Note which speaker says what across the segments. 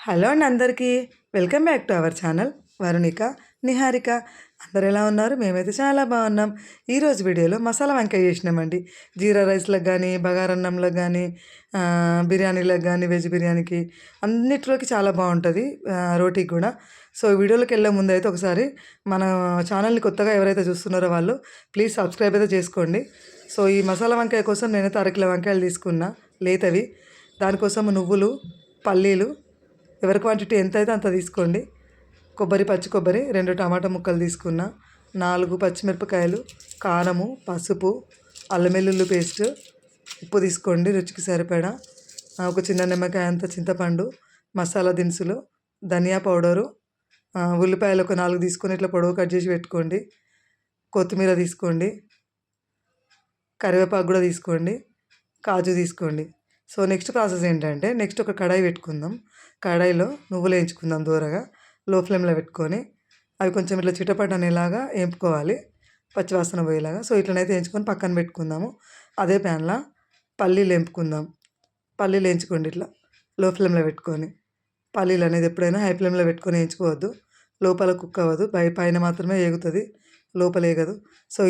Speaker 1: Hello అండి అందరికీ. Welcome back to our channel Varunika, Niharika. అందరు ఎలా ఉన్నారు? మేమైతే చాలా బాగున్నాం. ఈరోజు వీడియోలో మసాలా వంకాయ చేసినామండి. జీరా రైస్లకు కానీ, బగారన్నంలకు కానీ, బిర్యానీలకు కానీ, వెజ్ బిర్యానీకి అన్నిట్లోకి చాలా బాగుంటుంది, రోటీకి కూడా. సో వీడియోలోకి వెళ్ళే ముందు అయితే ఒకసారి మన ఛానల్ని కొత్తగా ఎవరైతే చూస్తున్నారో వాళ్ళు ప్లీజ్ సబ్స్క్రైబ్ అయితే చేసుకోండి. సో ఈ మసాలా వంకాయ కోసం నేనైతే అరకిలో వంకాయలు తీసుకున్నా, లేతవి. దానికోసం నువ్వులు, పల్లీలు, ఎవరి క్వాంటిటీ ఎంత అయితే అంత తీసుకోండి. కొబ్బరి, పచ్చి కొబ్బరి, 2 టమాటా ముక్కలు తీసుకున్నా, 4 పచ్చిమిరపకాయలు, కారము, పసుపు, అల్లం వెల్లుల్లి పేస్ట్, ఉప్పు తీసుకోండి రుచికి సరిపడా, ఒక చిన్న నిమ్మకాయ అంత చింతపండు, మసాలా దినుసులు, ధనియా పౌడరు, ఉల్లిపాయలు ఒక 4 తీసుకొని ఇట్లా పొడవు కట్ చేసి పెట్టుకోండి. కొత్తిమీర తీసుకోండి, కరివేపాకు కూడా తీసుకోండి, కాజు తీసుకోండి. సో నెక్స్ట్ ప్రాసెస్ ఏంటంటే, నెక్స్ట్ ఒక కడాయి పెట్టుకుందాం. కడాయిలో నువ్వులు వేయించుకుందాం దూరగా, లో ఫ్లేమ్లో పెట్టుకొని. అవి కొంచెం ఇట్లా చిటపటనేలాగా వేపుకోవాలి, పచ్చివాసన పోయేలాగా. సో ఇట్లనైతే వేయించుకొని పక్కన పెట్టుకుందాము. అదే ప్యాన్లో పల్లీలు వేపుకుందాం. పల్లీలు వేయించుకోండి ఇట్లా లో ఫ్లేమ్లో పెట్టుకొని. పల్లీలు అనేది ఎప్పుడైనా హై ఫ్లేమ్లో పెట్టుకొని వేయించుకోవద్దు, లోపల కుక్ అవ్వదు, పైన మాత్రమే వేగుతుంది, లోపల వేగదు. సో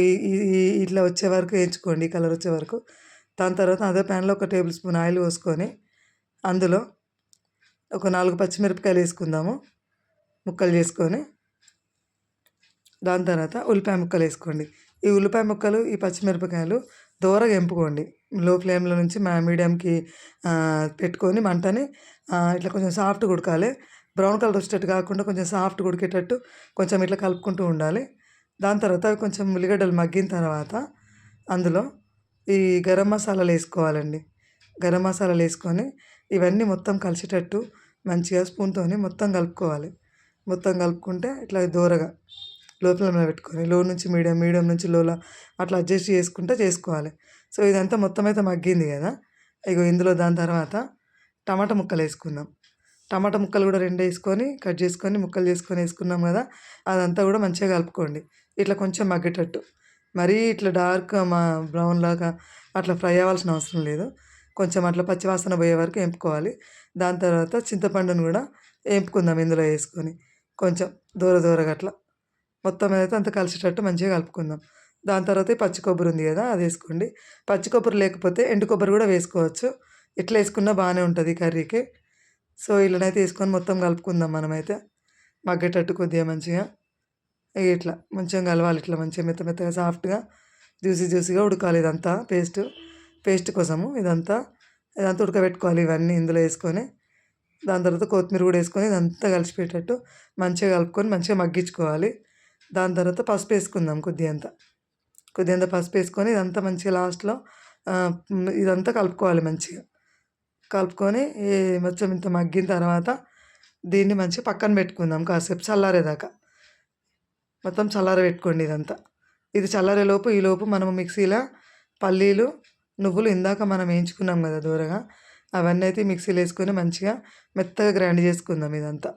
Speaker 1: ఇట్లా వచ్చే వరకు వేయించుకోండి, కలర్ వచ్చే వరకు. దాని తర్వాత అదే ప్యాన్లో ఒక టేబుల్ స్పూన్ ఆయిల్ పోసుకొని అందులో ఒక 4 పచ్చిమిరపకాయలు వేసుకుందాము, ముక్కలు చేసుకొని. దాని తర్వాత ఉల్లిపాయ ముక్కలు వేసుకోండి. ఈ ఉల్లిపాయ ముక్కలు, ఈ పచ్చిమిరపకాయలు దూరగా ఎంపుకోండి. లో ఫ్లేమ్లో నుంచి మీడియంకి పెట్టుకొని మంటని ఇట్లా కొంచెం సాఫ్ట్గా ఉడకాలి. బ్రౌన్ కలర్ వచ్చేటట్టు కాకుండా కొంచెం సాఫ్ట్గా ఉడికేటట్టు కొంచెం ఇట్లా కలుపుకుంటూ ఉండాలి. దాని తర్వాత అవి కొంచెం ఉల్లిగడ్డలు మగ్గిన తర్వాత అందులో ఈ గరం మసాలాలు వేసుకోవాలండి. గరం మసాలాలు వేసుకొని ఇవన్నీ మొత్తం కలిసేటట్టు మంచిగా స్పూన్తోని మొత్తం కలుపుకోవాలి. మొత్తం కలుపుకుంటే ఇట్లా దూరగా లో ఫ్లేమ్లో పెట్టుకొని, లో నుంచి మీడియం, మీడియం నుంచి లోలో అట్లా అడ్జస్ట్ చేసుకుంటే చేసుకోవాలి. సో ఇదంతా మొత్తం అయితే మగ్గింది కదా. ఇగో ఇందులో దాని తర్వాత టమాటా ముక్కలు వేసుకుందాం. టమాటా ముక్కలు కూడా 2 వేసుకొని కట్ చేసుకొని ముక్కలు చేసుకొని వేసుకున్నాం కదా. అదంతా కూడా మంచిగా కలుపుకోండి, ఇట్లా కొంచెం మగ్గేటట్టు. మరీ ఇట్లా డార్క్ బ్రౌన్ లాగా అట్లా ఫ్రై అవ్వాల్సిన అవసరం లేదు, కొంచెం అట్లా పచ్చివాసన పోయే వరకు వేపుకోవాలి. దాని తర్వాత చింతపండును కూడా వేపుకుందాం ఇందులో వేసుకొని, కొంచెం దూరగా అట్లా మొత్తం అయితే అంత కలిసేటట్టు మంచిగా కలుపుకుందాం. దాని తర్వాత పచ్చి కొబ్బరి ఉంది కదా, అది వేసుకోండి. పచ్చి కొబ్బరి లేకపోతే ఎండు కొబ్బరి కూడా వేసుకోవచ్చు, ఇట్లా వేసుకున్నా బాగానే ఉంటుంది కర్రీకి. సో ఇలానైతే వేసుకొని మొత్తం కలుపుకుందాం మనమైతే, మగ్గేటట్టు కొద్దిగా మంచిగా. ఇట్లా మంచిగా కలవాలి, ఇట్లా మంచిగా మెత్తగా సాఫ్ట్గా జ్యూసీగా ఉడకాలి. ఇదంతా పేస్ట్ కోసము ఇదంతా ఉడకబెట్టుకోవాలి. ఇవన్నీ ఇందులో వేసుకొని దాని తర్వాత కొత్తిమీర కూడా వేసుకొని ఇదంతా కలిసిపోయేటట్టు మంచిగా కలుపుకొని మంచిగా మగ్గించుకోవాలి. దాని తర్వాత పసుపు వేసుకుందాం, కొద్దిగంత పసుపు వేసుకొని ఇదంతా మంచిగా లాస్ట్లో ఇదంతా కలుపుకోవాలి. మంచిగా కలుపుకొని మొత్తం ఇంత మగ్గిన తర్వాత దీన్ని మంచిగా పక్కన పెట్టుకుందాం కాసేపు చల్లారేదాకా. మొత్తం చల్లారబెట్టుకోండి ఇదంతా. ఇది చల్లారేలోపు ఈలోపు మనము మిక్సీలో పల్లీలు, నువ్వులు ఇందాక మనం వేయించుకున్నాం కదా దూరగా, అవన్నీ అయితే మిక్సీలో వేసుకొని మంచిగా మెత్తగా గ్రైండ్ చేసుకుందాం ఇదంతా.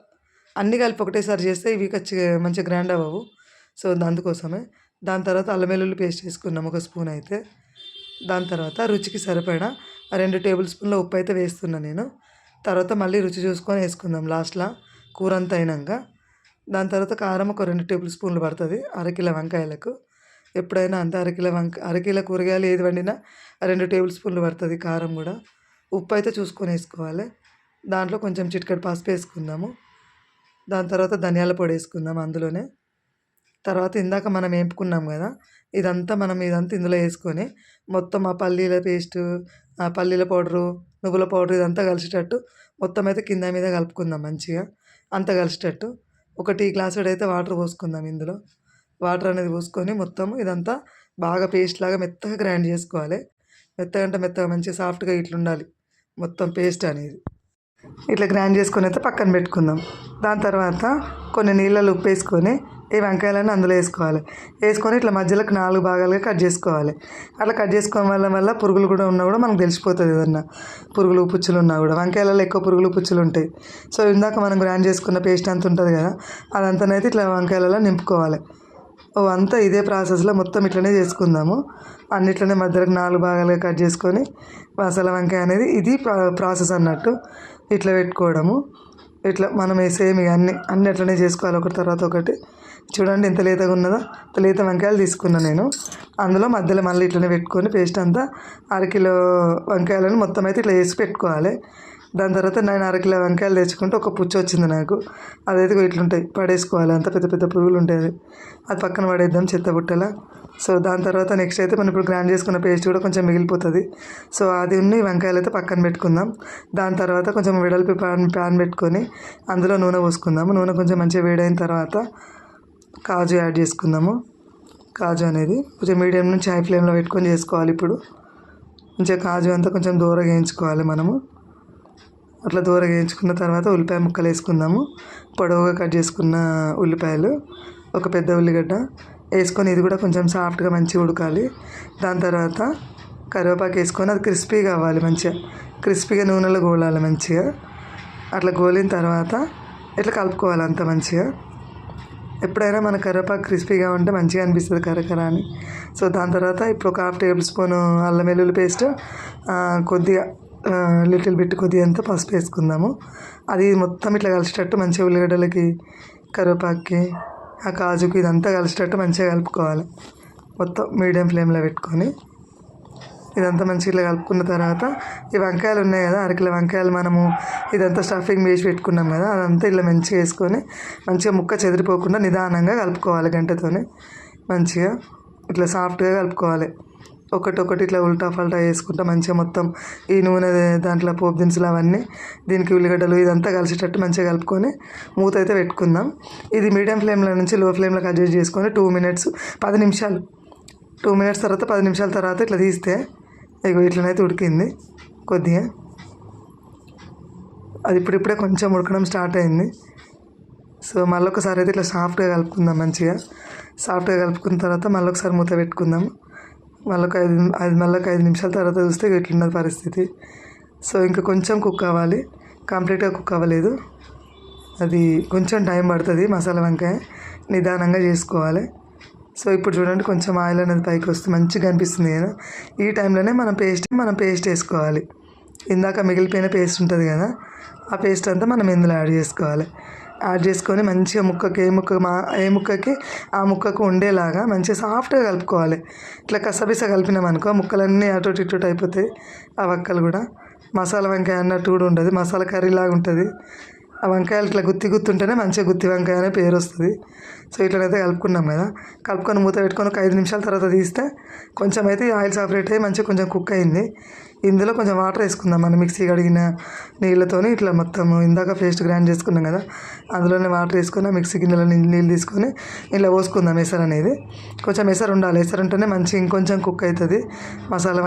Speaker 1: అన్నీ కలిపి ఒకటేసారి చేస్తే ఇవి మంచిగా గ్రైండ్ అవ్వవు. సో అందుకోసమే. దాని తర్వాత అల్లం వెల్లుల్లి పేస్ట్ వేసుకున్నాం 1 స్పూన్ అయితే. దాని తర్వాత రుచికి సరిపడా 2 టేబుల్ స్పూన్ల ఉప్పు అయితే వేస్తున్నాను నేను. తర్వాత మళ్ళీ రుచి చూసుకొని వేసుకుందాం లాస్ట్లో కూర అంతా అయినాక. దాని తర్వాత కారం ఒక 2 టేబుల్ స్పూన్లు పడుతుంది అరకిలో వంకాయలకు. ఎప్పుడైనా అంతే, అరకిలో కూరగాయలు ఏది వండినా 2 టేబుల్ స్పూన్లు పడుతుంది కారం కూడా. ఉప్పు అయితే చూసుకొని వేసుకోవాలి. దాంట్లో కొంచెం చిటికెడు పసుపు వేసుకుందాము. దాని తర్వాత ధనియాల పొడి వేసుకుందాం అందులోనే. తర్వాత ఇందాక మనం వేపుకున్నాం కదా, ఇదంతా ఇందులో వేసుకొని మొత్తం ఆ పల్లీల పేస్టు, ఆ పల్లీల పౌడరు, నువ్వుల పౌడరు ఇదంతా కలిసేటట్టు మొత్తం అయితే కింద మీద కలుపుకుందాం మంచిగా అంతా కలిసేటట్టు. ఒక టీ గ్లాస్ అయితే వాటర్ పోసుకుందాం ఇందులో. వాటర్ అనేది పోసుకొని మొత్తం ఇదంతా బాగా పేస్ట్ లాగా మెత్తగా గ్రైండ్ చేసుకోవాలి. మెత్తగా మంచిగా సాఫ్ట్గా ఇట్లా ఉండాలి మొత్తం పేస్ట్ అనేది. ఇట్లా గ్రైండ్ చేసుకొని అయితే పక్కన పెట్టుకుందాం. దాని తర్వాత కొన్ని నీళ్ళలో ఉప్పు వేసుకొని ఈ వంకాయలన్నీ అందులో వేసుకొని ఇట్లా మధ్యలోకి 4 భాగాలుగా కట్ చేసుకోవాలి. అట్లా కట్ చేసుకోవడం వల్ల పురుగులు కూడా ఉన్నా కూడా మనకు తెలిసిపోతుంది, ఏదన్నా పురుగులు పుచ్చులు ఉన్నా కూడా. వంకాయలలో ఎక్కువ పురుగులు పుచ్చులు ఉంటాయి. సో ఇందాక మనం గ్రైండ్ చేసుకున్న పేస్ట్ అంతా ఉంటుంది కదా, అదంతానైతే ఇట్లా వంకాయలలో నింపుకోవాలి. అంతా ఇదే ప్రాసెస్లో మొత్తం ఇట్లనే చేసుకుందాము. అన్నిట్లనే మధ్యలోకి 4 భాగాలుగా కట్ చేసుకొని మసాలా వంకాయ అనేది ఇది ప్రాసెస్ అన్నట్టు ఇట్లా పెట్టుకోవడము. ఇట్లా మనం సేమ్ ఇక అన్నీ అట్లనే చేసుకోవాలి ఒకటి తర్వాత ఒకటి. చూడండి ఎంత లేతగా ఉన్నదో. అంత లేత వంకాయలు తీసుకున్నాను నేను. అందులో మధ్యలో మళ్ళీ ఇట్లనే పెట్టుకొని పేస్ట్ అంతా అరకిలో వంకాయలను మొత్తం అయితే ఇట్లా వేసి పెట్టుకోవాలి. దాని తర్వాత నేను అరకిలో వంకాయలు తెచ్చుకుంటే ఒక పుచ్చు వచ్చింది నాకు. అదైతే ఇట్లుంటాయి పడేసుకోవాలి, అంత పెద్ద పెద్ద పురుగులు ఉంటాయి. అది పక్కన పడేద్దాం చెత్త బుట్టలా. సో దాని తర్వాత నెక్స్ట్ అయితే మనం ఇప్పుడు గ్రైండ్ చేసుకున్న పేస్ట్ కూడా కొంచెం మిగిలిపోతుంది. సో అది ఉన్న వంకాయలు అయితే పక్కన పెట్టుకుందాం. దాని తర్వాత కొంచెం వెడల్పి ప్యాన్ పెట్టుకొని అందులో నూనె పోసుకుందాము. నూనె కొంచెం మంచిగా వేడైన తర్వాత కాజు యాడ్ చేసుకుందాము. కాజు అనేది కొంచెం మీడియం నుంచి హై ఫ్లేమ్లో పెట్టుకొని చేసుకోవాలి. ఇప్పుడు మంచిగా కాజు అంతా కొంచెం దూరంగా వేయించుకోవాలి మనము. అట్లా దూరంగా వేయించుకున్న తర్వాత ఉల్లిపాయ ముక్కలు వేసుకుందాము. పొడవుగా కట్ చేసుకున్న ఉల్లిపాయలు, ఒక పెద్ద ఉల్లిగడ్డ వేసుకొని ఇది కూడా కొంచెం సాఫ్ట్గా మంచిగా ఉడకాలి. దాని తర్వాత కరివేపాకు వేసుకొని అది క్రిస్పీగా అవ్వాలి, మంచిగా క్రిస్పీగా నూనెలో గోలాలి మంచిగా. అట్లా గోలిన తర్వాత ఇట్లా కలుపుకోవాలి అంత మంచిగా. ఎప్పుడైనా మన కరివేపాకు క్రిస్పీగా ఉంటే మంచిగా అనిపిస్తుంది కరకర అని. సో దాని తర్వాత ఇప్పుడు ఒక 1/2 టేబుల్ స్పూన్ అల్లం వెల్లుల్లి పేస్ట్, కొద్దిగా లిటిల్ బిట్ కొద్దిగా అంతా పసుపు వేసుకుందాము. అది మొత్తం ఇట్లా కలిసేటట్టు మంచిగా ఉల్లిగడ్డలకి, కరివేపాకుకి, ఆ కాజుకి ఇదంతా కలిసేటట్టు మంచిగా కలుపుకోవాలి. మొత్తం మీడియం ఫ్లేమ్లో పెట్టుకొని ఇదంతా మంచిగా ఇట్లా కలుపుకున్న తర్వాత ఈ వంకాయలు ఉన్నాయి కదా, అరకిలో వంకాయలు మనము ఇదంతా స్టఫింగ్ వేసి పెట్టుకున్నాం కదా, అదంతా ఇట్లా మంచిగా వేసుకొని మంచిగా ముక్క చెదిరిపోకుండా నిదానంగా కలుపుకోవాలి. గంటతోనే మంచిగా ఇట్లా సాఫ్ట్గా కలుపుకోవాలి. ఒకటి ఇట్లా ఉల్టా ఫల్టా వేసుకుంటా మంచిగా మొత్తం ఈ నూనె దాంట్లో పోపు దినుసులు అవన్నీ దీనికి ఉల్లిగడ్డలు ఇదంతా కలిసేటట్టు మంచిగా కలుపుకొని మూత అయితే పెట్టుకుందాం. ఇది మీడియం ఫ్లేమ్లో నుంచి లో ఫ్లేమ్లోకి అడ్జస్ట్ చేసుకొని 2 మినిట్స్ 10 నిమిషాలు 2 మినిట్స్ తర్వాత 10 నిమిషాల తర్వాత ఇట్లా తీస్తే ఇగో ఇట్లనైతే ఉడికింది కొద్దిగా. అది ఇప్పుడిప్పుడే కొంచెం ఉడకడం స్టార్ట్ అయింది. సో మళ్ళీ ఒకసారి అయితే ఇట్లా సాఫ్ట్గా కలుపుకుందాం. మంచిగా సాఫ్ట్గా కలుపుకున్న తర్వాత మళ్ళీ ఒకసారి మూత పెట్టుకుందాం. మళ్ళీ ఒక 5 నిమిషాల తర్వాత చూస్తే ఇట్లున్నది పరిస్థితి. సో ఇంకా కొంచెం కుక్ అవ్వాలి, కంప్లీట్గా కుక్ అవ్వలేదు. అది కొంచెం టైం పడుతుంది. మసాలా వంకాయ నిదానంగా చేసుకోవాలి. సో ఇప్పుడు చూడండి కొంచెం ఆయిల్ అనేది పైకి వస్తే మంచిగా అనిపిస్తుంది కదా. ఈ టైంలోనే మనం పేస్ట్ వేసుకోవాలి. ఇందాక మిగిలిపోయిన పేస్ట్ ఉంటుంది కదా, ఆ పేస్ట్ అంతా మనం ఇందులో యాడ్ చేసుకోవాలి. యాడ్ చేసుకొని మంచిగా ముక్కకి ఏ ముక్కకి ఆ ముక్కకు ఉండేలాగా మంచిగా సాఫ్ట్గా కలుపుకోవాలి. ఇట్లా కసబిస కలిపినామనుకో ముక్కలన్నీ అటు ఇటు అయిపోతాయి. ఆ వక్కలు కూడా మసాలా వంకాయ అన్నట్టు కూడా ఉండదు, మసాలా కర్రీలాగా ఉంటుంది. ఆ వంకాయలు ఇట్లా గుత్తుంటేనే మంచిగా గుత్తి వంకాయ అనే పేరు వస్తుంది. సో ఇట్లనైతే కలుపుకున్నాం కదా, కలుపుకొని మూత పెట్టుకొని ఒక 5 నిమిషాల తర్వాత తీస్తే కొంచెం అయితే ఆయిల్ సపరేట్ అయ్యి మంచిగా కొంచెం కుక్ అయింది. ఇందులో కొంచెం వాటర్ వేసుకుందాం. మనం మిక్సీ కడిగిన నీళ్ళతోని ఇట్లా మొత్తం ఇందాక పేస్ట్ గ్రైండ్ చేసుకున్నాం కదా, అందులోనే వాటర్ వేసుకొని మిక్సీ గిన్నెలో నీళ్ళు తీసుకొని ఇలా పోసుకుందాం. ఎసరు అనేది కొంచెం ఎసరు ఉండాలి. ఎసరు ఉంటేనే మంచి ఇంకొంచెం కుక్ అవుతుంది. మసాలా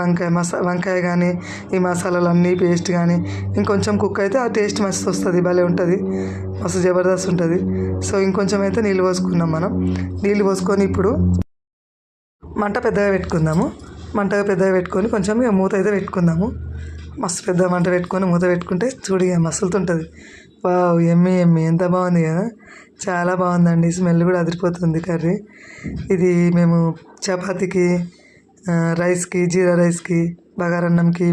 Speaker 1: వంకాయ కానీ ఈ మసాలాలు అన్నీ పేస్ట్ కానీ ఇంకొంచెం కుక్ అయితే ఆ టేస్ట్ మస్తు వస్తుంది, భలే ఉంటుంది, మస్తు జబర్దస్త్ ఉంటుంది. సో ఇంకొంచెం అయితే నీళ్ళు పోసుకున్నాం మనం. నీళ్ళు పోసుకొని ఇప్పుడు మంట పెద్దగా పెట్టుకొని కొంచెం మూత అయితే పెట్టుకుందాము. మస్తు పెద్ద మంట పెట్టుకొని మూత పెట్టుకుంటే చూడు మస్తులుంటుంది. వావ్, ఎమ్మి ఎంత బాగుంది కదా, చాలా బాగుందండి. స్మెల్ కూడా అదిరిపోతుంది కర్రీ. ఇది మేము చపాతీకి, రైస్కి, జీరా రైస్కి, బగారన్నంకి,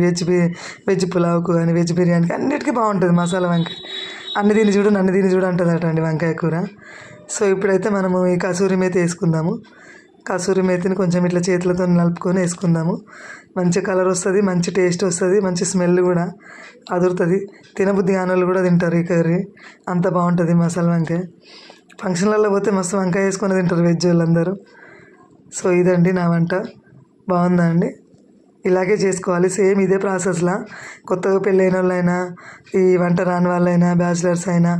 Speaker 1: వెజ్ పులావ్కు కానీ వెజ్ బిర్యానీకి అన్నిటికీ బాగుంటుంది మసాలా వంకాయ. అన్ని దీన్ని చూడు అంటుందట అండి వంకాయ కూర. సో ఇప్పుడైతే మనము ఈ కసూరి మేతి వేసుకుందాము. కసూరి మేతిని కొంచెం ఇట్లా చేతులతో నలుపుకొని వేసుకుందాము. మంచి కలర్ వస్తుంది, మంచి టేస్ట్ వస్తుంది, మంచి స్మెల్ కూడా అదురుతుంది. తినబుద్ధి కానోళ్ళు కూడా తింటారు ఈ కర్రీ, అంత బాగుంటుంది మసాలా వంకాయ. ఫంక్షన్లలో పోతే మస్తు వంకాయ వేసుకొని తింటారు వెజ్ వాళ్ళందరూ. సో ఇదండి నా వంట. బాగుందా అండి? ఇలాగే చేసుకోవాలి, సేమ్ ఇదే ప్రాసెస్లా. కొత్తగా పెళ్ళైన వాళ్ళైనా, ఈ వంట రాని వాళ్ళైనా, బ్యాచిలర్స్ అయినా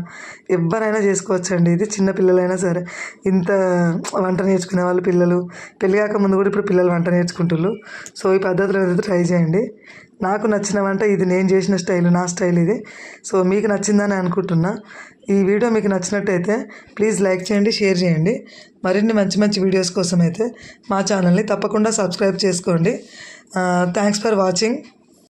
Speaker 1: ఎవరైనా చేసుకోవచ్చండి. ఇది చిన్న పిల్లలైనా సరే, ఇంత వంట నేర్చుకునే వాళ్ళు పిల్లలు, పెళ్ళి కాకముందు కూడా ఇప్పుడు పిల్లలు వంట నేర్చుకుంటున్నారు. సో ఈ పద్ధతిలో అయితే ట్రై చేయండి. నాకు నచ్చిన వంట ఇది, నేను చేసిన స్టైల్, నా స్టైల్ ఇది. సో మీకు నచ్చిందని అనుకుంటున్నా. ఈ వీడియో మీకు నచ్చినట్టయితే ప్లీజ్ లైక్ చేయండి, షేర్ చేయండి. మరిన్ని మంచి వీడియోస్ కోసం అయితే మా ఛానల్ని తప్పకుండా సబ్స్క్రైబ్ చేసుకోండి. Thanks for watching.